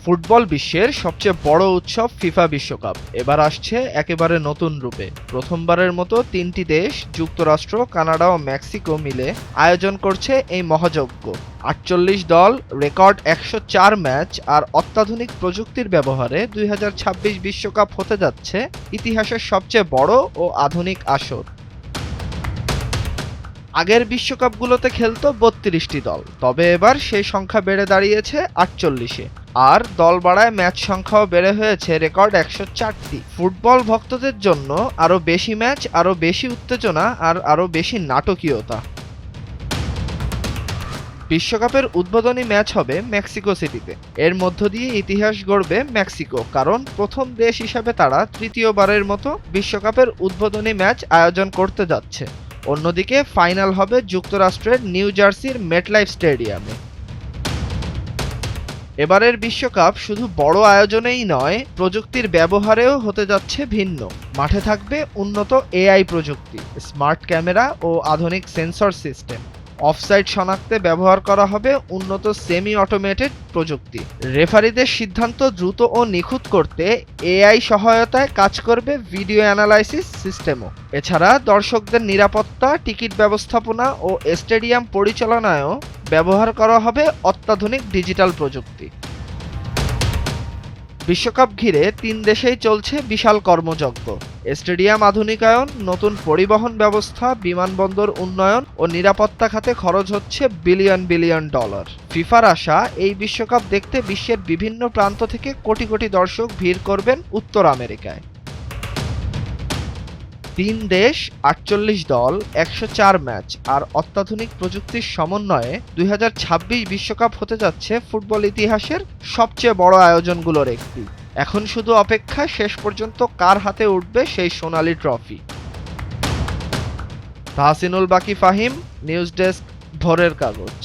Football বিশ্বের সবচেয়ে বড় উৎসব ফিফা বিশ্বকাপ এবার আসছে একেবারে নতুন রূপে। প্রথমবারের মতো ৩টি দেশ যুক্তরাষ্ট্র, কানাডা ও মেক্সিকো মিলে আয়োজন করছে এই মহাযজ্ঞ। ৪৮ দল, রেকর্ড ১০৪ ম্যাচ আর অত্যাধুনিক প্রযুক্তির ব্যবহারে ২০২৬ বিশ্বকাপ হতে যাচ্ছে ইতিহাসের সবচেয়ে বড় ও আধুনিক আসর। আগের বিশ্বকাপগুলোতে খেলতো ৩২টি দল, তবে এবার সেই সংখ্যা বেড়ে দাঁড়িয়েছে ৪৮-এ। আর দল বাড়ায় ম্যাচ সংখ্যাও বেড়ে হয়েছে রেকর্ড ১০৪টি। ফুটবল ভক্তদের জন্য আরও বেশি ম্যাচ, আরও বেশি উত্তেজনা আর আরও বেশি নাটকীয়তা। বিশ্বকাপের উদ্বোধনী ম্যাচ হবে মেক্সিকো সিটিতে। এর মধ্য দিয়ে ইতিহাস গড়বে মেক্সিকো, কারণ প্রথম দেশ হিসাবে তারা তৃতীয়বারের মতো বিশ্বকাপের উদ্বোধনী ম্যাচ আয়োজন করতে যাচ্ছে। অন্যদিকে ফাইনাল হবে যুক্তরাষ্ট্রের নিউ জার্সির মেটলাইফ স্টেডিয়ামে। এবারের বিশ্বকাপ শুধু বড় আয়োজনেই নয়, প্রযুক্তির ব্যবহারেও হতে যাচ্ছে ভিন্ন। মাঠে থাকবে উন্নত এআই প্রযুক্তি, স্মার্ট ক্যামেরা ও আধুনিক সেন্সর সিস্টেম। অফসাইড শনাক্তে ব্যবহার করা হবে উন্নত সেমি অটোমেটেড প্রযুক্তি। রেফারিদের সিদ্ধান্ত দ্রুত ও নিখুঁত করতে এআই সহায়তায় কাজ করবে ভিডিও অ্যানালাইসিস সিস্টেমও। এছাড়া দর্শকদের নিরাপত্তা, টিকিট ব্যবস্থাপনা ও স্টেডিয়াম পরিচালনায়ও ব্যবহার করা হবে অত্যাধুনিক ডিজিটাল প্রযুক্তি। বিশ্বকাপ ঘিরে ৩ দেশেই চলছে বিশাল কর্মযজ্ঞ। স্টেডিয়াম আধুনিকায়ন, নতুন পরিবহন ব্যবস্থা, বিমানবন্দর উন্নয়ন ও নিরাপত্তা খাতে খরচ হচ্ছে বিলিয়ন বিলিয়ন ডলার। ফিফার আশা, এই বিশ্বকাপ দেখতে বিশ্বের বিভিন্ন প্রান্ত থেকে কোটি কোটি দর্শক ভিড় করবেন উত্তর আমেরিকায়। ৩ দেশ, ৪৮ দল, ১০৪ ম্যাচ আর অত্যাধুনিক প্রযুক্তির সমন্বয়ে ২০২৬ বিশ্বকাপ হতে যাচ্ছে ফুটবল ইতিহাসের সবচেয়ে বড় আয়োজনগুলোর একটি। এখন শুধু অপেক্ষা, শেষ পর্যন্ত কার হাতে উঠবে সেই সোনালী ট্রফি। তাহসিনুল বাকি ফাহিম, নিউজ ডেস্ক, ভোরের কাগজ।